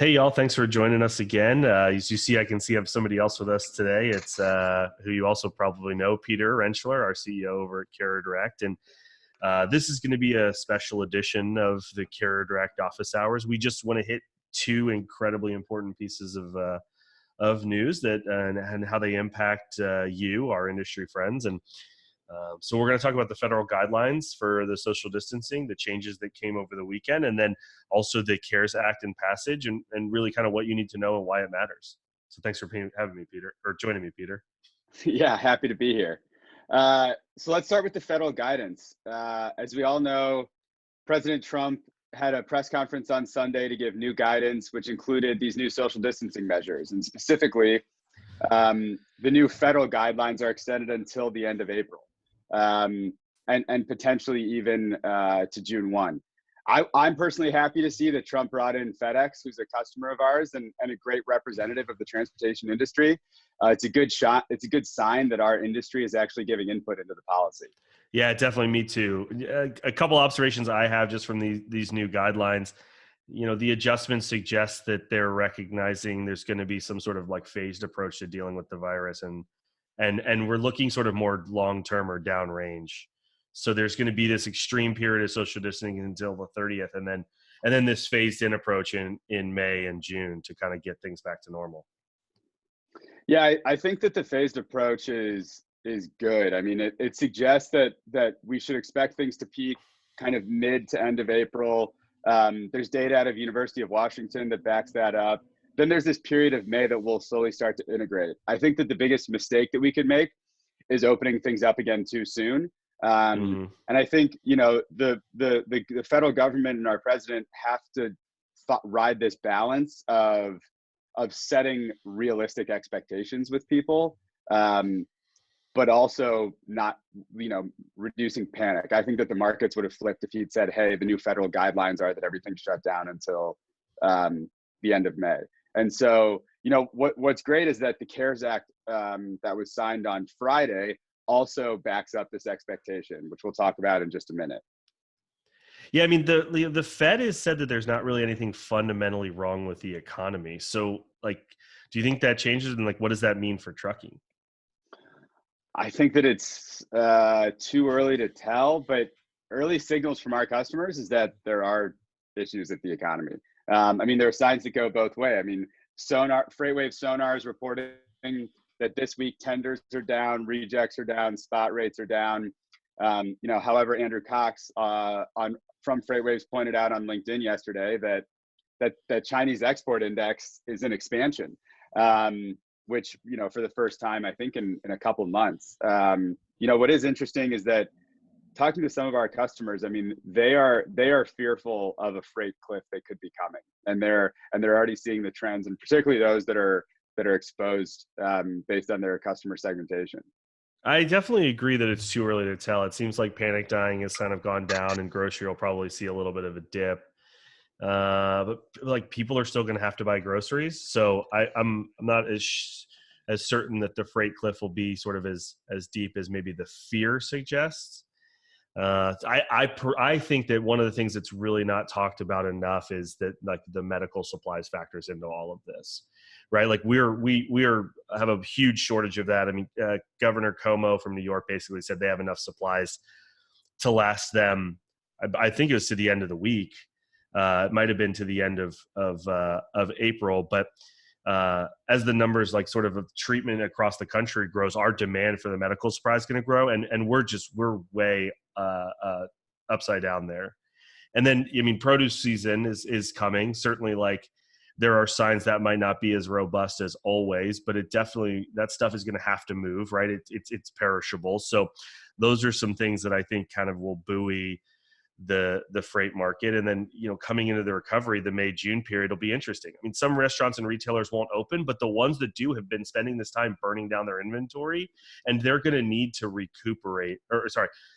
Hey, y'all. Thanks for joining us again. As you see, I can see I have somebody else with us today. It's who you also probably know, Peter Rentschler, our CEO over at CarrierDirect. And this is going to be a special edition of the CarrierDirect office hours. We just want to hit two incredibly important pieces of news that and how they impact you, our industry friends. And so we're going to talk about the federal guidelines for the social distancing, the changes that came over the weekend, and then also the CARES Act and passage, and really kind of what you need to know and why it matters. So thanks for having me, Peter, or joining me, Peter. Yeah, happy to be here. So let's start with the federal guidance. As we all know, President Trump had a press conference on Sunday to give new guidance, which included these new social distancing measures. And specifically, the new federal guidelines are extended until the end of April, and potentially even to June 1. I'm personally happy to see that Trump brought in FedEx, who's a customer of ours and a great representative of the transportation industry. It's a good shot. It's a good sign that our industry is actually giving input into the policy. Yeah, definitely. Me too. A couple observations I have just from these new guidelines. The adjustments suggest that they're recognizing there's going to be some sort of like phased approach to dealing with the virus, and we're looking sort of more long term or downrange. So there's going to be this extreme period of social distancing until the 30th, and then this phased in approach in May and June to kind of get things back to normal. Yeah, I think that the phased approach is good. I mean, it suggests that we should expect things to peak kind of mid to end of April. There's data out of University of Washington that backs that up. Then there's this period of May that we'll slowly start to integrate. I think that the biggest mistake that we could make is opening things up again too soon. And I think the federal government and our president have to ride this balance of setting realistic expectations with people, but also not reducing panic. I think that the markets would have flipped if he'd said, "Hey, the new federal guidelines are that everything's shut down until the end of May." And so, what's great is that the CARES Act that was signed on Friday also backs up this expectation, which we'll talk about in just a minute. Yeah, I mean, the Fed has said that there's not really anything fundamentally wrong with the economy. So, do you think that changes? And what does that mean for trucking? I think that it's too early to tell, but early signals from our customers is that there are issues with the economy. I mean, there are signs that go both ways. I mean, FreightWave Sonar is reporting that this week tenders are down, rejects are down, spot rates are down. However, Andrew Cox from FreightWaves pointed out on LinkedIn yesterday that Chinese export index is in expansion, which for the first time I think in a couple months. What is interesting is that talking to some of our customers, I mean, they are fearful of a freight cliff that could be coming, and they're already seeing the trends, and particularly those that are exposed based on their customer segmentation. I definitely agree that it's too early to tell. It seems like panic buying has kind of gone down, and grocery will probably see a little bit of a dip. But people are still going to have to buy groceries, so I'm not as certain that the freight cliff will be sort of as deep as maybe the fear suggests. I think that one of the things that's really not talked about enough is that the medical supplies factors into all of this, right? We have a huge shortage of that. I mean, Governor Cuomo from New York basically said they have enough supplies to last them. I think it was to the end of the week. It might have been to the end of April, but as the numbers sort of treatment across the country grows, our demand for the medical supply is going to grow, and we're way upside down there. And then, I mean, produce season is coming. Certainly, there are signs that might not be as robust as always, but it definitely, that stuff is going to have to move, right? It's perishable. So those are some things that I think kind of will buoy the freight market. And then, coming into the recovery, the May-June period will be interesting. I mean, some restaurants and retailers won't open, but the ones that do have been spending this time burning down their inventory, and they're going to need to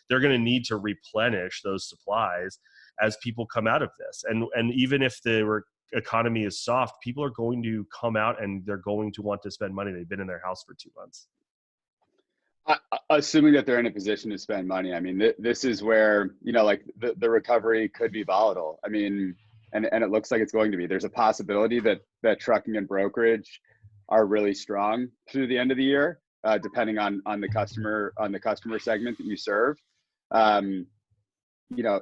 they're going to need to replenish those supplies as people come out of this. And even if the economy is soft, people are going to come out and they're going to want to spend money. They've been in their house for 2 months. Assuming that they're in a position to spend money. I mean, this is where, the recovery could be volatile. I mean, and it looks like it's going to be. There's a possibility that trucking and brokerage are really strong through the end of the year, depending on the customer segment that you serve.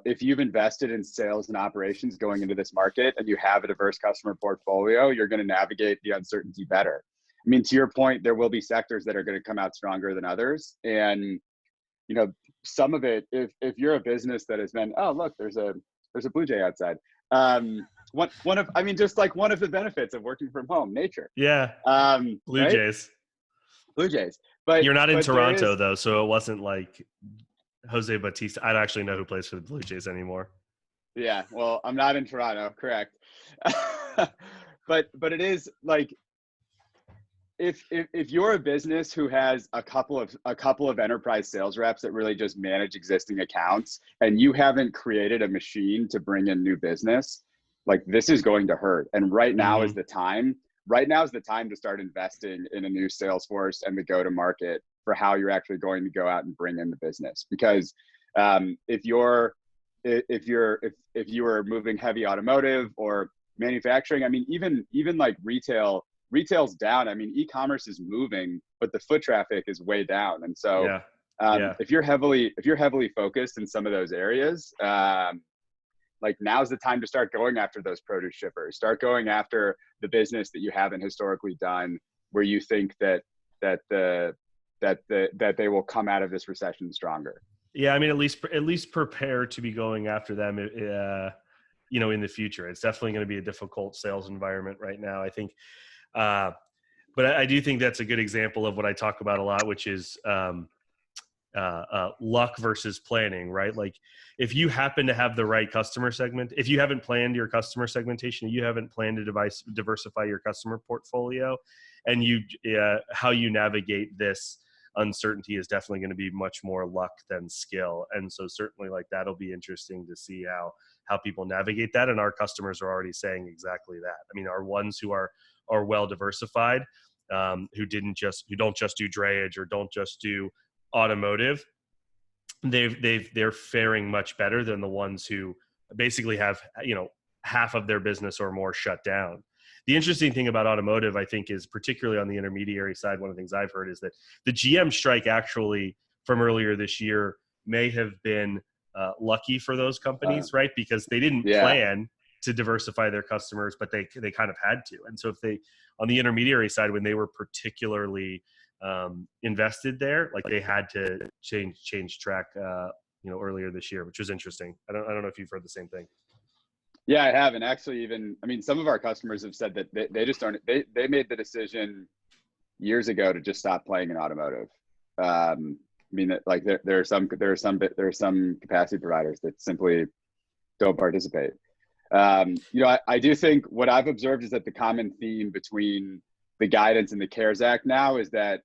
If you've invested in sales and operations going into this market and you have a diverse customer portfolio, you're going to navigate the uncertainty better. I mean, to your point, there will be sectors that are going to come out stronger than others. And, some of it, if you're a business that has been, oh, look, there's a blue jay outside. One of the benefits of working from home, nature. Yeah. Blue right? Jays. Blue Jays. But you're not in Toronto though, so it wasn't like Jose Bautista. I don't actually know who plays for the Blue Jays anymore. Yeah, well, I'm not in Toronto, correct. but it is like, if you're a business who has a couple of enterprise sales reps that really just manage existing accounts, and you haven't created a machine to bring in new business, like, this is going to hurt. And right now is the time. Right now is the time to start investing in a new sales force and the go-to-market for how you're actually going to go out and bring in the business. Because if you are moving heavy automotive or manufacturing, I mean, even like retail's down. I mean, e-commerce is moving, but the foot traffic is way down. And so if you're heavily focused in some of those areas, like, now's the time to start going after those produce shippers. Start going after the business that you haven't historically done, where you think that they will come out of this recession stronger. Yeah, I mean, at least prepare to be going after them, in the future. It's definitely going to be a difficult sales environment right now, I think. But I do think that's a good example of what I talk about a lot, which is luck versus planning, right? Like, if you happen to have the right customer segment, if you haven't planned your customer segmentation, you haven't planned to diversify your customer portfolio, and how you navigate this uncertainty is definitely going to be much more luck than skill. And so certainly, like, that'll be interesting to see how people navigate that. And our customers are already saying exactly that. I mean, our ones who are well diversified, who don't just do drayage or don't just do automotive, they're faring much better than the ones who basically have half of their business or more shut down. The interesting thing about automotive, I think, is particularly on the intermediary side, one of the things I've heard is that the GM strike actually from earlier this year may have been lucky for those companies, right? Because they didn't plan to diversify their customers, but they kind of had to. And so if they, on the intermediary side, when they were particularly invested there, like, they had to change track, earlier this year, which was interesting. I don't know if you've heard the same thing. Yeah, I have. And actually, some of our customers have said that they just aren't, they made the decision years ago to just stop playing in automotive. Like, there are some capacity providers that simply don't participate. I do think what I've observed is that the common theme between the guidance and the CARES Act now is that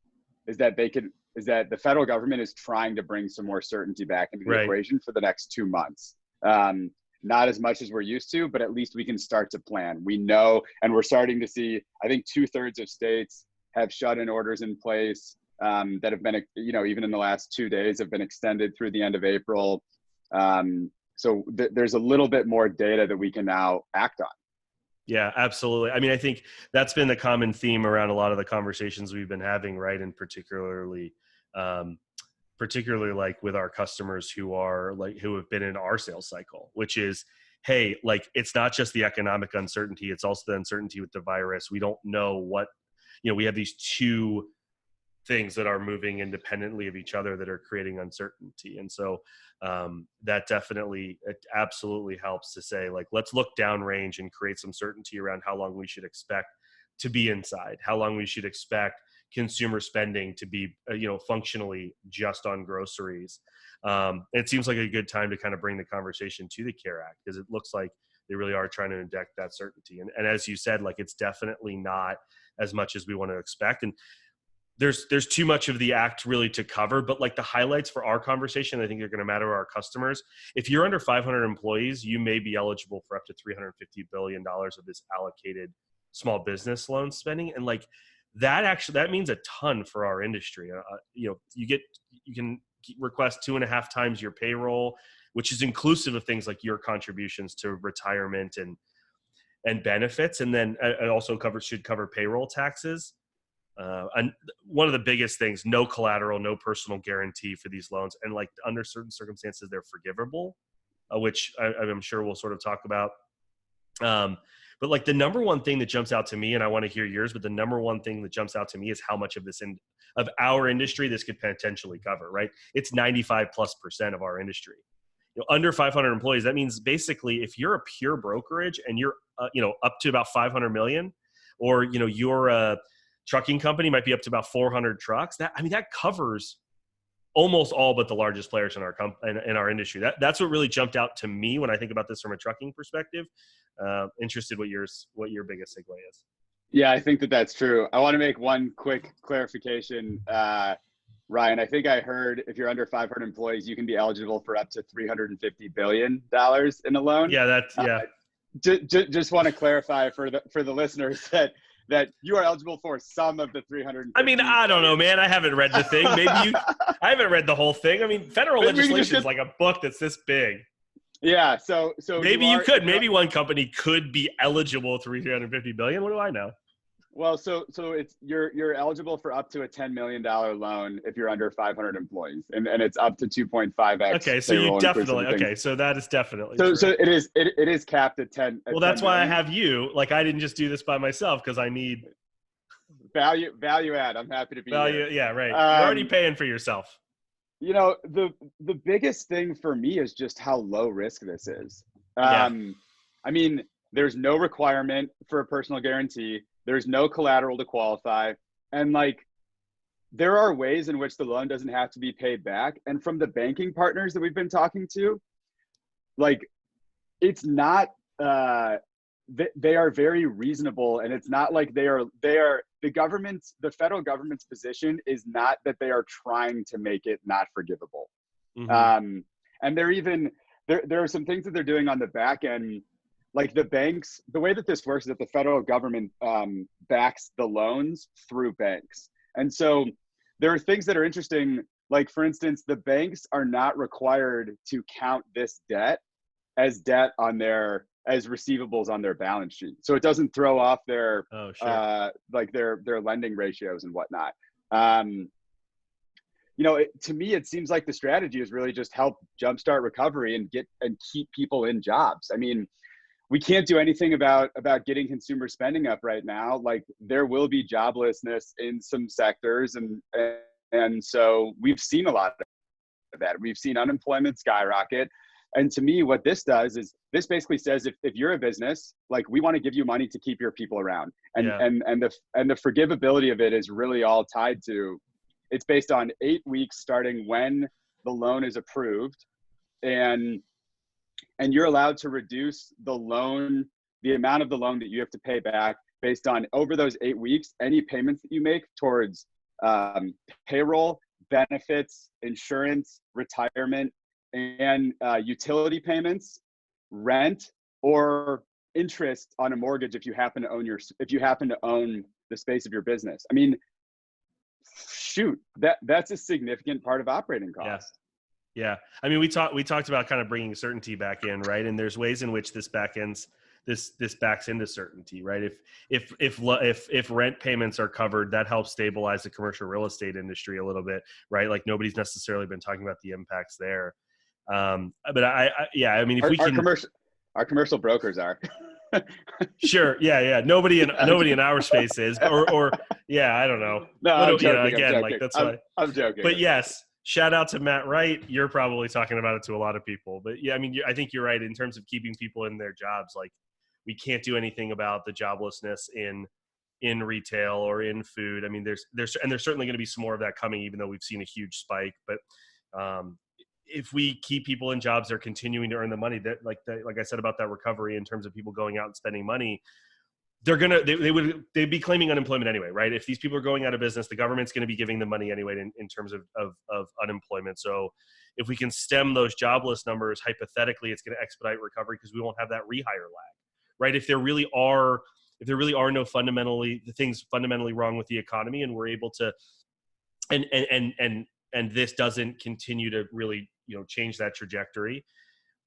the federal government is trying to bring some more certainty back into the equation for the next 2 months. Not as much as we're used to, but at least we can start to plan. We know, and we're starting to see, I think 2/3 of states have shut-in orders in place that have been, even in the last 2 days, have been extended through the end of April. So there's a little bit more data that we can now act on. Yeah, absolutely. I mean, I think that's been the common theme around a lot of the conversations we've been having, right? And particularly like with our customers who have been in our sales cycle, which is, hey, like, it's not just the economic uncertainty, it's also the uncertainty with the virus. We don't know what, we have these two things that are moving independently of each other that are creating uncertainty. And so that absolutely helps to say, like, let's look downrange and create some certainty around how long we should expect to be inside, how long we should expect consumer spending to be, functionally just on groceries. It seems like a good time to kind of bring the conversation to the CARE Act, because it looks like they really are trying to inject that certainty. And as you said, like, it's definitely not as much as we want to expect. And there's too much of the act really to cover, but like, the highlights for our conversation, I think, are going to matter to our customers. If you're under 500 employees, you may be eligible for up to $350 billion of this allocated small business loan spending. And like, that means a ton for our industry. You can request 2.5 times your payroll, which is inclusive of things like your contributions to retirement and and benefits. And then it also should cover payroll taxes. And one of the biggest things, no collateral, no personal guarantee for these loans. And like under certain circumstances, they're forgivable, which I'm sure we'll sort of talk about. But like the number one thing that jumps out to me, and I want to hear yours, but the number one thing that jumps out to me is how much of this of our industry this could potentially cover, right? It's 95+% of our industry. Under 500 employees, that means basically if you're a pure brokerage and you're, up to about 500 million, or, you're a trucking company might be up to about 400 trucks. That covers almost all but the largest players in our industry. That's what really jumped out to me when I think about this from a trucking perspective. Interested what your biggest segue is. Yeah, I think that's true. I want to make one quick clarification. Ryan, I think I heard if you're under 500 employees, you can be eligible for up to $350 billion in a loan. Yeah, just want to clarify for the listeners that you are eligible for some of the 300. I mean, I don't know, man. I haven't read the thing. I haven't read the whole thing. I mean, federal legislation is like a book that's this big. Yeah. So maybe you could. Maybe one company could be eligible for $350 billion. What do I know? Well, so it's you're eligible for up to a $10 million loan if you're under 500 employees, and it's up to 2.5x. Okay, so you definitely so that is definitely so true. So it is capped at 10. Well, that's why I have you. Like I didn't just do this by myself because I need value add. I'm happy to be here. Yeah, right. You're already paying for yourself. The biggest thing for me is just how low risk this is. I mean, there's no requirement for a personal guarantee. There's no collateral to qualify. And like, there are ways in which the loan doesn't have to be paid back. And from the banking partners that we've been talking to, like, it's not, they are very reasonable. And it's not like the federal government's position is not that they are trying to make it not forgivable. Mm-hmm. And there are some things that they're doing on the back end. Like the banks, the way that this works is that the federal government backs the loans through banks. And so there are things that are interesting. Like, for instance, the banks are not required to count this debt as as receivables on their balance sheet. So it doesn't throw off their their lending ratios and whatnot. To me, it seems like the strategy is really just help jumpstart recovery and keep people in jobs. I mean, we can't do anything about getting consumer spending up right now. Like there will be joblessness in some sectors. And so we've seen a lot of that. We've seen unemployment skyrocket. And to me, what this does is this basically says, if you're a business, like we want to give you money to keep your people around. And the forgivability of it is really all tied to, it's based on 8 weeks starting when the loan is approved. And you're allowed to reduce the amount of the loan that you have to pay back based on over those 8 weeks, any payments that you make towards payroll, benefits, insurance, retirement, and utility payments, rent, or interest on a mortgage if you happen to own the space of your business. I mean, shoot, that's a significant part of operating costs. Yeah. I mean, we talked about kind of bringing certainty back in, right? And there's ways in which this backs into certainty, right? If rent payments are covered, that helps stabilize the commercial real estate industry a little bit, right? Like nobody's necessarily been talking about the impacts there. But I mean, if our commercial brokers are. Sure. Yeah. Nobody in our space is, or I don't know. No, I'm joking, again, I'm like that's why I'm joking. But yes. Shout out to Matt Wright. You're probably talking about it to a lot of people, but yeah, I mean, I think you're right in terms of keeping people in their jobs. Like we can't do anything about the joblessness in retail or in food. I mean, there's certainly going to be some more of that coming, even though we've seen a huge spike. But if we keep people in jobs, they're continuing to earn the money. That like I said about that recovery in terms of people going out and spending money. They'd be claiming unemployment anyway, right? If these people are going out of business, the government's going to be giving them money anyway in terms of unemployment. So if we can stem those jobless numbers, hypothetically, it's going to expedite recovery because we won't have that rehire lag, right? If there really are no things fundamentally wrong with the economy, and we're able to, and this doesn't continue to really change that trajectory,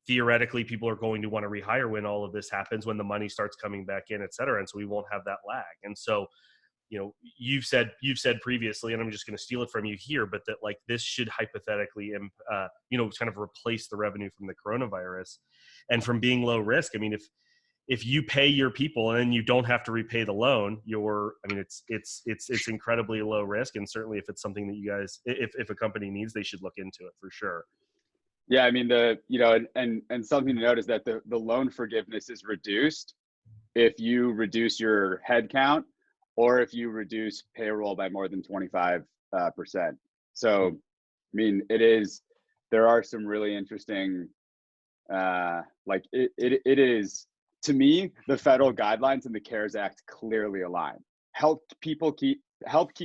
theoretically people are going to want to rehire when all of this happens, when the money starts coming back in, et cetera. And so we won't have that lag. And so, you've said previously, and I'm just going to steal it from you here, but that like this should hypothetically, kind of replace the revenue from the coronavirus and from being low risk. I mean, if you pay your people and you don't have to repay the loan, it's incredibly low risk. And certainly if it's something that you guys, if a company needs, they should look into it for sure. Yeah, I mean, and something to note is that the loan forgiveness is reduced if you reduce your head count or if you reduce payroll by more than 25%. So, I mean, there are some really interesting, it is, to me, the federal guidelines and the CARES Act clearly align. Help keep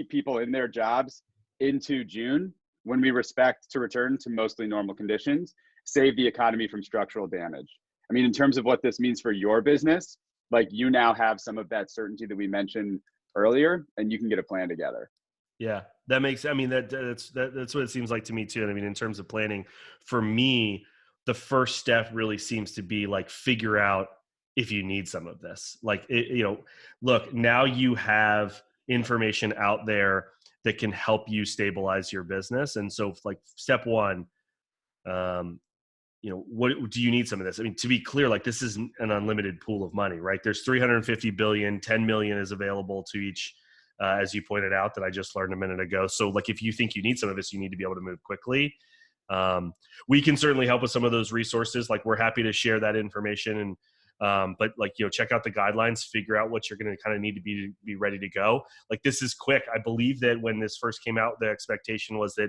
people in their jobs into June, when we expect to return to mostly normal conditions, save the economy from structural damage. I mean, in terms of what this means for your business, like you now have some of that certainty that we mentioned earlier, and you can get a plan together. Yeah, that makes, that's what it seems like to me too. And I mean, in terms of planning, for me, the first step really seems to be like figure out if you need some of this. Like, look, now you have information out there that can help you stabilize your business. And so like step one, what do you need some of this? I mean, to be clear, like this isn't an unlimited pool of money, right? There's 350 billion, 10 million is available to each, as you pointed out, that I just learned a minute ago. So like, if you think you need some of this, you need to be able to move quickly. We can certainly help with some of those resources. Like we're happy to share that information and, but like, check out the guidelines, figure out what you're going to kind of need to be ready to go. Like this is quick. I believe that when this first came out, the expectation was that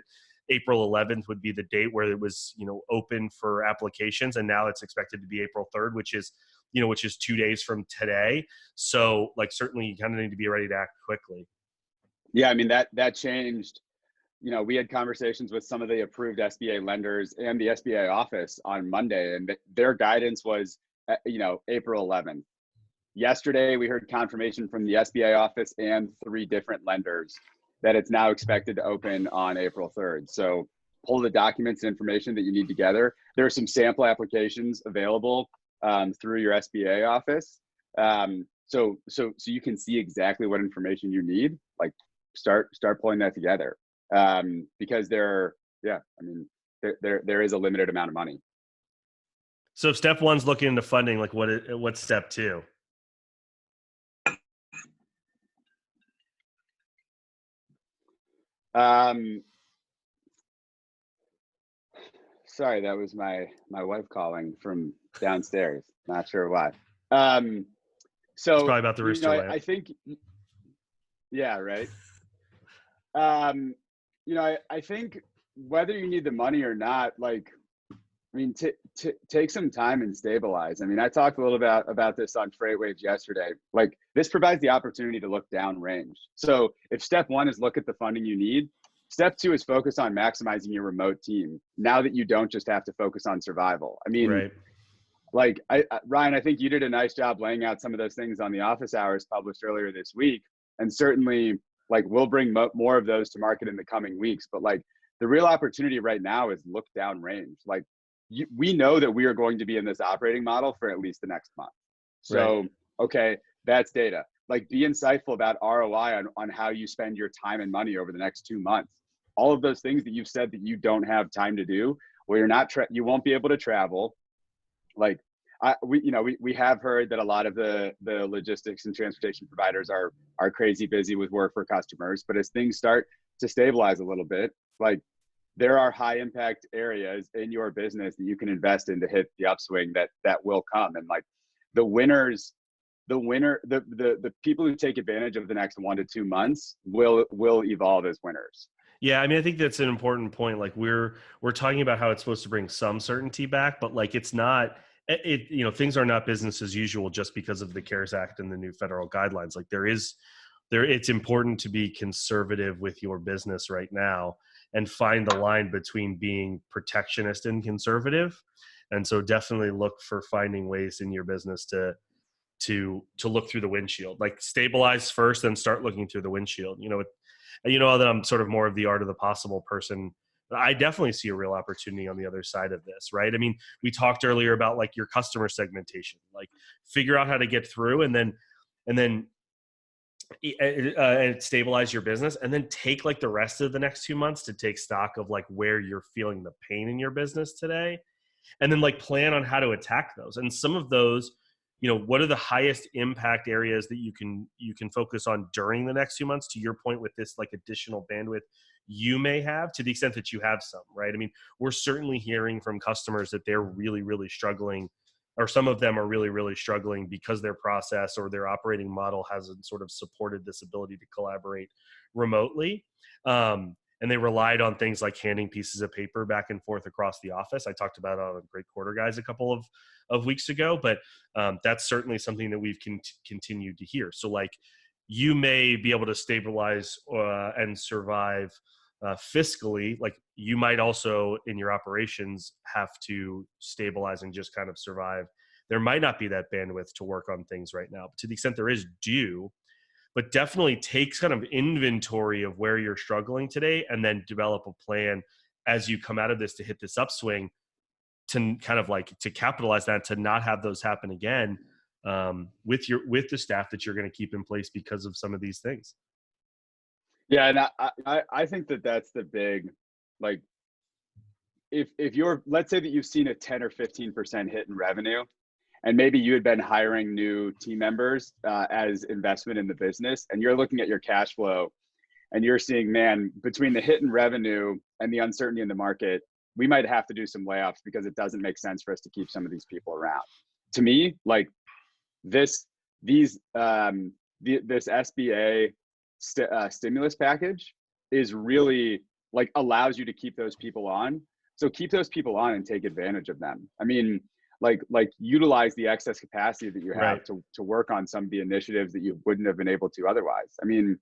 April 11th would be the date where it was, open for applications. And now it's expected to be April 3rd, which is 2 days from today. So like, certainly you kind of need to be ready to act quickly. Yeah. I mean, that changed. We had conversations with some of the approved SBA lenders and the SBA office on Monday, and their guidance was, April 11th. Yesterday, we heard confirmation from the SBA office and 3 different lenders that it's now expected to open on April 3rd. So pull the documents and information that you need together. There are some sample applications available through your SBA office. So you can see exactly what information you need, like start pulling that together. Because there is a limited amount of money. So if step one's looking into funding, like what's step two? Sorry, that was my wife calling from downstairs. Not sure why. So it's probably about the rooster lamp. I think, yeah, right. I think whether you need the money or not, like, I mean, take some time and stabilize. I mean, I talked a little bit about this on FreightWaves yesterday. Like, this provides the opportunity to look downrange. So if step one is look at the funding you need, step two is focus on maximizing your remote team. Now that you don't just have to focus on survival. I mean, right. Like Ryan, I think you did a nice job laying out some of those things on the office hours published earlier this week. And certainly, like, we'll bring more of those to market in the coming weeks. But like, the real opportunity right now is look downrange. Like, we know that we are going to be in this operating model for at least the next month. So, right. Okay, that's data. Like, be insightful about ROI on how you spend your time and money over the next 2 months. All of those things that you've said that you don't have time to do, where you're not, you won't be able to travel. Like, we have heard that a lot of the logistics and transportation providers are crazy busy with work for customers. But as things start to stabilize a little bit, like, there are high impact areas in your business that you can invest in to hit the upswing that will come. And like, the people who take advantage of the next 1 to 2 months will evolve as winners. Yeah, I mean, I think that's an important point. Like, we're talking about how it's supposed to bring some certainty back, but like, it's not. Things are not business as usual just because of the CARES Act and the new federal guidelines. Like, it's important to be conservative with your business right now and find the line between being protectionist and conservative. And so definitely look for finding ways in your business to look through the windshield. Like, stabilize first, then start looking through the windshield. That I'm sort of more of the art of the possible person I definitely see a real opportunity on the other side of this, right? I mean, we talked earlier about like your customer segmentation, like figure out how to get through and then stabilize your business, and then take like the rest of the next 2 months to take stock of like where you're feeling the pain in your business today, and then like plan on how to attack those. And some of those, what are the highest impact areas that you can focus on during the next 2 months, to your point, with this like additional bandwidth you may have, to the extent that you have some, right? I mean, we're certainly hearing from customers that they're really, really struggling, or some of them are really, really struggling because their process or their operating model hasn't sort of supported this ability to collaborate remotely. And they relied on things like handing pieces of paper back and forth across the office. I talked about it on Great Quarter Guys a couple of weeks ago, but that's certainly something that we've continued to hear. So like, you may be able to stabilize and survive fiscally. Like, you might also in your operations have to stabilize and just kind of survive. There might not be that bandwidth to work on things right now, but to the extent there is, but definitely take kind of inventory of where you're struggling today, and then develop a plan as you come out of this to hit this upswing, to kind of like to capitalize that, to not have those happen again, with the staff that you're going to keep in place because of some of these things. Yeah, and I think that's the big, like, if you're, let's say that you've seen a 10 or 15% hit in revenue, and maybe you had been hiring new team members as investment in the business, and you're looking at your cash flow and you're seeing, man, between the hit in revenue and the uncertainty in the market, we might have to do some layoffs because it doesn't make sense for us to keep some of these people around. To me, like, this SBA stimulus package is really, like, allows you to keep those people on. So keep those people on and take advantage of them. I mean, like utilize the excess capacity that you have, right, to work on some of the initiatives that you wouldn't have been able to otherwise. I mean,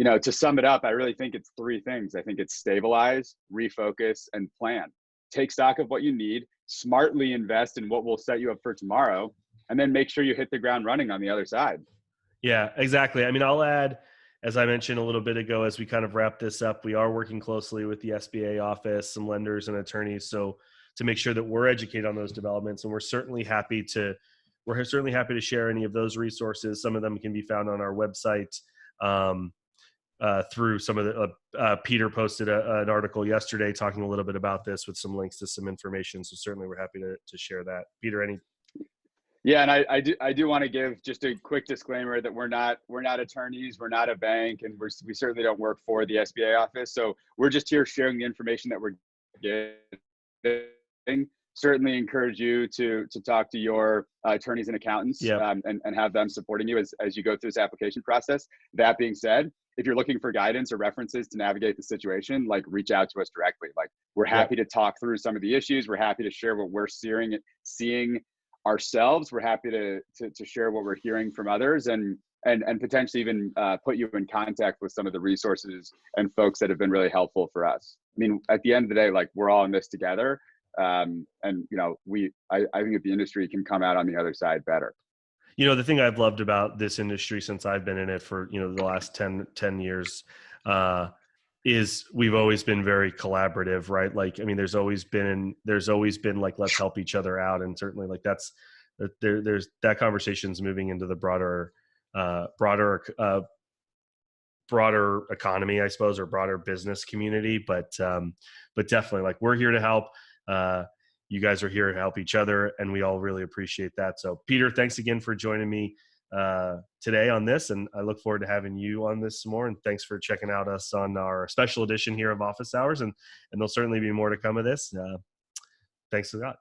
to sum it up, I really think it's three things. I think it's stabilize, refocus, and plan. Take stock of what you need, smartly invest in what will set you up for tomorrow, and then make sure you hit the ground running on the other side. Yeah, exactly. I mean, I'll add, as I mentioned a little bit ago, as we kind of wrap this up, we are working closely with the SBA office, some lenders and attorneys, so to make sure that we're educated on those developments. And we're certainly happy to share any of those resources. Some of them can be found on our website through some of the Peter posted an article yesterday talking a little bit about this with some links to some information. So certainly we're happy to share that. Peter, any? Yeah, and I do want to give just a quick disclaimer that we're not attorneys, we're not a bank, and we certainly don't work for the SBA office. So we're just here sharing the information that we're getting. Certainly encourage you to talk to your attorneys and accountants, yep, and have them supporting you as you go through this application process. That being said, if you're looking for guidance or references to navigate the situation, like, reach out to us directly. Like, we're happy to talk through some of the issues. We're happy to share what we're seeing ourselves. We're happy to share what we're hearing from others, and potentially even put you in contact with some of the resources and folks that have been really helpful for us. I mean, at the end of the day, like, we're all in this together. And I think that the industry can come out on the other side better. The thing I've loved about this industry since I've been in it for, the last 10 years, is we've always been very collaborative, right? Like, I mean, there's always been like, let's help each other out. And certainly like there's that conversation's moving into the broader economy, I suppose, or broader business community. But definitely, like, we're here to help. You guys are here to help each other, and we all really appreciate that. So Peter, thanks again for joining me today on this, and I look forward to having you on this some more. And thanks for checking out us on our special edition here of Office Hours, and there'll certainly be more to come of this. Thanks a lot.